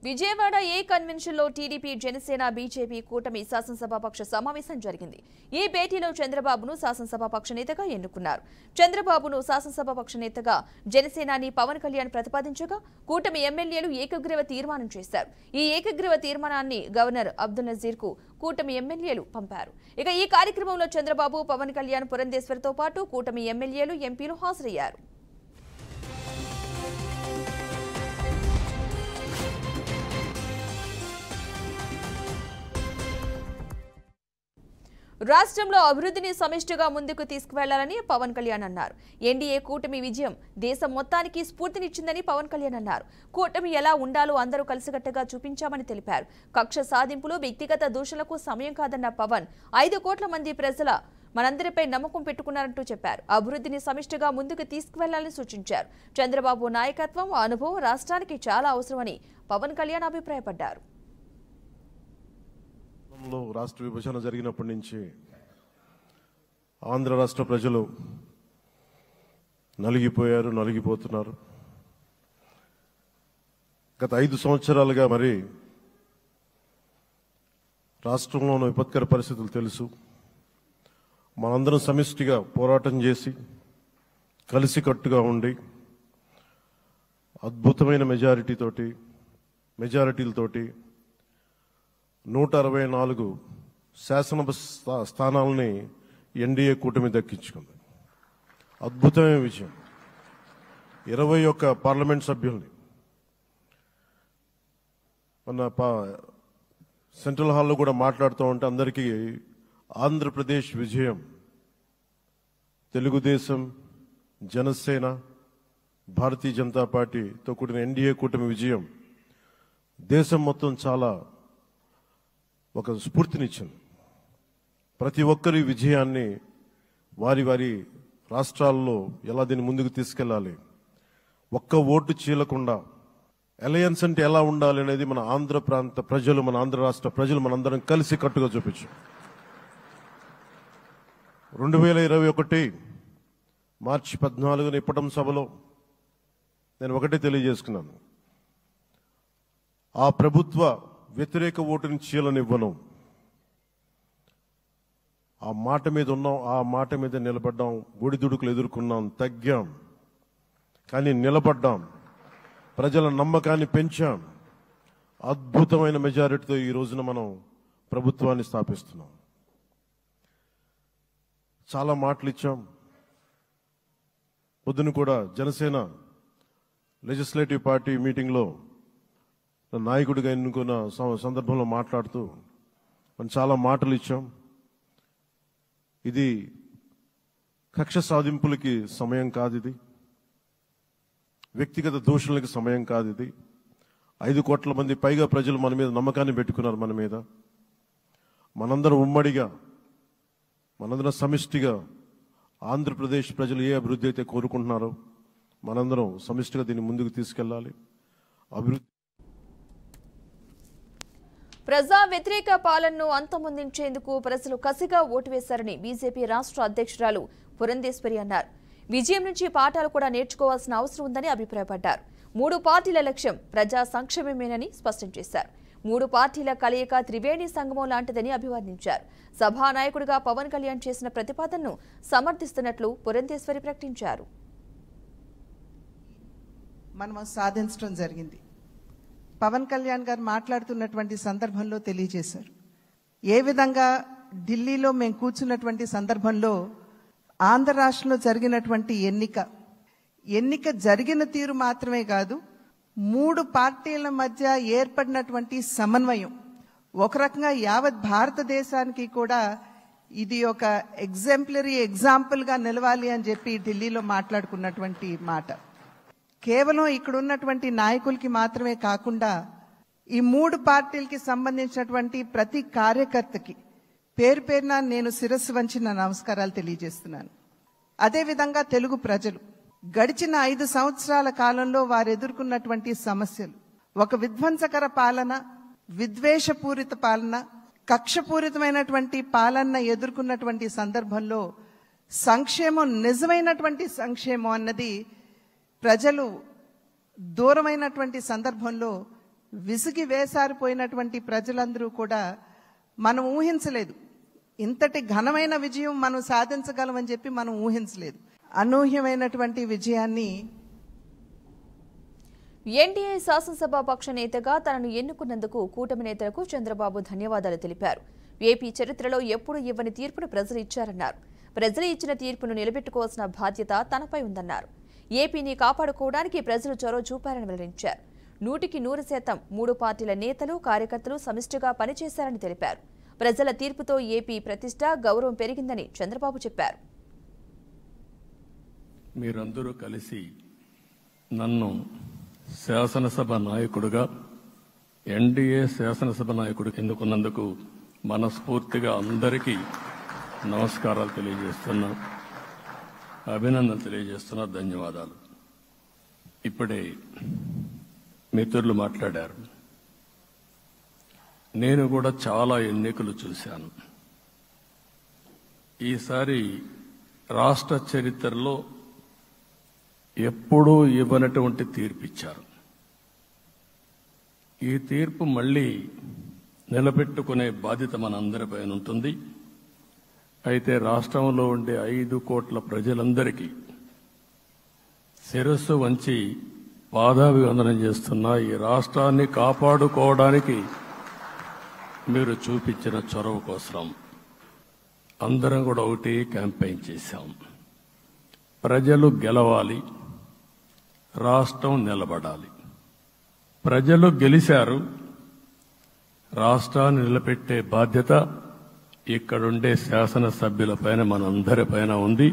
విజయవాడ ఏ convention లో TDP Janasena BJP కూటమి శాసనసభాపక్ష సమావేశం జరిగింది. ఈ భేటీలో చంద్రబాబును శాసనసభాపక్ష నేతగా ఎన్నుకున్నారు. చంద్రబాబును శాసనసభాపక్ష నేతగా జనసేనాని పవన్ కళ్యాణ్ ప్రతిపాదించగా కూటమి ఎమ్మెల్యేలు ఏకగ్రీవ తీర్మానం చేశారు. ఈ ఏకగ్రీవ తీర్మానాన్ని గవర్నర్ అబ్దుల్ నజీర్ కు కూటమి ఎమ్మెల్యేలు పంపారు. ఇక ఈ కార్యక్రమంలో చంద్రబాబు, పవన్ కళ్యాణ్, పురంధేశ్వరితో పాటు కూటమి ఎమ్మెల్యేలు, ఎంపీలు హాజరయ్యారు. రాష్ట్రంలో అభివృద్ధిని సమిష్టిగా ముందుకు తీసుకువెళ్లాలని పవన్ కళ్యాణ్ అన్నారు. ఎన్డీఏ కూటమి విజయం దేశం మొత్తానికి స్ఫూర్తినిచ్చిందని పవన్ కళ్యాణ్ అన్నారు. కూటమి ఎలా ఉండాలో అందరూ కలిసికట్టుగా చూపించామని తెలిపారు. కక్ష సాధింపులు, వ్యక్తిగత దూషణలకు సమయం కాదన్న పవన్ 5 కోట్ల మంది ప్రజల మనందరిపై నమ్మకం పెట్టుకున్నారంటూ చెప్పారు. అభివృద్ధిని సమిష్టిగా ముందుకు తీసుకువెళ్లాలని సూచించారు. చంద్రబాబు నాయకత్వం, అనుభవం రాష్ట్రానికి చాలా అవసరమని పవన్ కళ్యాణ్ అభిప్రాయపడ్డారు. రాష్ట్ర విభజన జరిగినప్పటి నుంచి ఆంధ్ర రాష్ట్ర ప్రజలు నలిగిపోయారు, నలిగిపోతున్నారు. గత 5 సంవత్సరాలుగా మరి రాష్ట్రంలోని విపత్కర పరిస్థితులు తెలుసు. మనందరం సమిష్టిగా పోరాటం చేసి కలిసికట్టుగా ఉండి అద్భుతమైన మెజారిటీలతోటి 164 శాసనసభ స్థానాలని ఎన్డీఏ కూటమి దక్కించుకుంది. అద్భుతమైన విజయం. 21 పార్లమెంట్ సభ్యుల్ని మన సెంట్రల్ హాల్లో కూడా మాట్లాడుతూ ఉంటే అందరికీ ఆంధ్రప్రదేశ్ విజయం, తెలుగుదేశం, జనసేన, భారతీయ జనతా పార్టీతో కూడిన ఎన్డీఏ కూటమి విజయం దేశం మొత్తం చాలా ఒక స్ఫూర్తినిచ్చింది. ప్రతి ఒక్కరి విజయాన్ని వారి వారి రాష్ట్రాల్లో ఎలా దీన్ని ముందుకు తీసుకెళ్లాలి, ఒక్క ఓటు చీలకుండా అలయన్స్ అంటే ఎలా ఉండాలి అనేది మన ఆంధ్ర ప్రాంత ప్రజలు, మన ఆంధ్ర రాష్ట్ర ప్రజలు మనందరం కలిసి కట్టుగా చూపించాం. 2021 మార్చి 14 ఇప్పటం సభలో నేను ఒకటే తెలియజేసుకున్నాను. ఆ ప్రభుత్వ వ్యతిరేక ఓటుని చీలనివ్వను. ఆ మాట మీద ఉన్నాం, ఆ మాట మీద నిలబడ్డాం. ఒడిదుడుకులు ఎదుర్కొన్నాం, తగ్గాం, కానీ నిలబడ్డాం. ప్రజల నమ్మకాన్ని పెంచాం. అద్భుతమైన మెజారిటీతో ఈ రోజున మనం ప్రభుత్వాన్ని స్థాపిస్తున్నాం. చాలా మాటలు ఇచ్చాం. పొద్దున కూడా జనసేన లెజిస్లేటివ్ పార్టీ మీటింగ్లో నాయకుడిగా ఎన్నుకున్న సందర్భంలో మాట్లాడుతూ మనం చాలా మాటలు ఇచ్చాం. ఇది కక్ష సాధింపులకి సమయం కాదు, ఇది వ్యక్తిగత దూషణలకి సమయం కాదు. ఇది 5 కోట్ల మంది పైగా ప్రజలు మన మీద నమ్మకాన్ని పెట్టుకున్నారు. మన మీద మనందరం ఉమ్మడిగా, మనందరం సమిష్టిగా ఆంధ్రప్రదేశ్ ప్రజలు ఏ అభివృద్ధి అయితే కోరుకుంటున్నారో మనందరం సమిష్టిగా దీన్ని ముందుకు తీసుకెళ్లాలి. అభివృద్ధి ప్రజా వ్యతిరేక పాలనను అంతమొందించేందుకు ప్రజలు కసిగా ఓటు వేశారని బీజేపీ రాష్ట్ర అధ్యక్షురాలు పురంధేశ్వరి అన్నారు. విజయం నుంచి పాఠాలు కూడా నేర్చుకోవాల్సిన అవసరం ఉందని అభిప్రాయపడ్డారు. 3 పార్టీల లక్ష్యం ప్రజా సంక్షేమమేనని స్పష్టం చేశారు. 3 పార్టీల కలయిక త్రివేణి సంగమం లాంటిదని అభివర్ణించారు. సభానాయకుడిగా పవన్ కళ్యాణ్ చేసిన ప్రతిపాదనను సమర్థిస్తున్నట్లు పురంధేశ్వరి ప్రకటించారు. మనం సాధించడం జరిగింది. పవన్ కళ్యాణ్ గారు మాట్లాడుతున్నటువంటి సందర్భంలో తెలియజేశారు. ఏ విధంగా ఢిల్లీలో మేము కూర్చున్నటువంటి సందర్భంలో ఆంధ్ర రాష్ట్రంలో జరిగినటువంటి ఎన్నిక జరిగిన తీరు మాత్రమే కాదు, 3 పార్టీల మధ్య ఏర్పడినటువంటి సమన్వయం ఒక రకంగా యావత్ భారతదేశానికి కూడా ఇది ఒక ఎగ్జాంపుల్గా నిలవాలి అని చెప్పి ఢిల్లీలో మాట్లాడుకున్నటువంటి మాట కేవలం ఇక్కడ ఉన్నటువంటి నాయకులకి మాత్రమే కాకుండా ఈ 3 పార్టీలకి సంబంధించినటువంటి ప్రతి కార్యకర్తకి పేరు పేరున నేను శిరస్సు వంచి నా నమస్కారాలు తెలియజేస్తున్నాను. అదేవిధంగా తెలుగు ప్రజలు గడిచిన 5 సంవత్సరాల కాలంలో వారు ఎదుర్కొన్నటువంటి సమస్యలు, ఒక విధ్వంసకర పాలన, విద్వేషపూరిత పాలన, కక్షపూరితమైనటువంటి పాలన ఎదుర్కొన్నటువంటి సందర్భంలో సంక్షేమం, నిజమైనటువంటి సంక్షేమం అన్నది ప్రజలు దూరమైనటువంటి సందర్భంలో విసిగి వేసారిపోయినటువంటి ప్రజలందరూ కూడా మనం ఊహించలేదు, ఇంతటి ఘనమైన విజయం మనం సాధించగలమని చెప్పి మనం ఊహించలేదు. అనూహ్యమైనటువంటి విజయాన్ని ఎన్డీఏ శాసనసభ పక్ష నేతగా తనను ఎన్నుకున్నందుకు కూటమి నేతలకు చంద్రబాబు ధన్యవాదాలు తెలిపారు. ఏపీ చరిత్రలో ఎప్పుడూ ఇవ్వని తీర్పును ప్రజలు ఇచ్చారన్నారు. ప్రజలు ఇచ్చిన తీర్పును నిలబెట్టుకోవాల్సిన బాధ్యత తనపై ఉందన్నారు. ఏపీని కాపాడుకోవడానికి ప్రజలు చొరవ చూపారని వెల్లడించారు. 100% 3 పార్టీల నేతలు కార్యకర్తలు సమిష్టిగా పనిచేశారని తెలిపారు. ప్రజల తీర్పుతో ఏపీ ప్రతిష్ట గౌరవం పెరిగిందని చంద్రబాబు చెప్పారు. మీరందరూ కలిసి నన్ను శాసనసభ నాయకుడిగా ఎన్డీఏ శాసనసభ నాయకుడు ఎన్నుకున్నందుకు మనస్ఫూర్తిగా అందరికీ నమస్కారాలు తెలియజేస్తున్నా, అభినందనలు తెలియజేస్తున్నా, ధన్యవాదాలు. ఇప్పుడే మిత్రులు మాట్లాడారు. నేను కూడా చాలా ఎన్నికలు చూశాను. ఈసారి రాష్ట్ర చరిత్రలో ఎప్పుడూ ఇవ్వనటువంటి తీర్పు ఇచ్చారు. ఈ తీర్పు మళ్ళీ నిలబెట్టుకునే బాధ్యత మనందరిపైన ఉంటుంది. అయితే రాష్ట్రంలో ఉండే 5 కోట్ల ప్రజలందరికీ శిరస్సు వంచి పాదాభివందనం చేస్తున్నా. ఈ రాష్ట్రాన్ని కాపాడుకోవడానికి మీరు చూపించిన చొరవ కోసం అందరం కూడా ఒకటి క్యాంపెయిన్ చేశాం. ప్రజలు గెలవాలి, రాష్ట్రం నిలబడాలి. ప్రజలు గెలిచారు. రాష్ట్రాన్ని నిలబెట్టే బాధ్యత ఇక్కడుండే శాసనసభ్యులపైన మనందరిపైన ఉంది.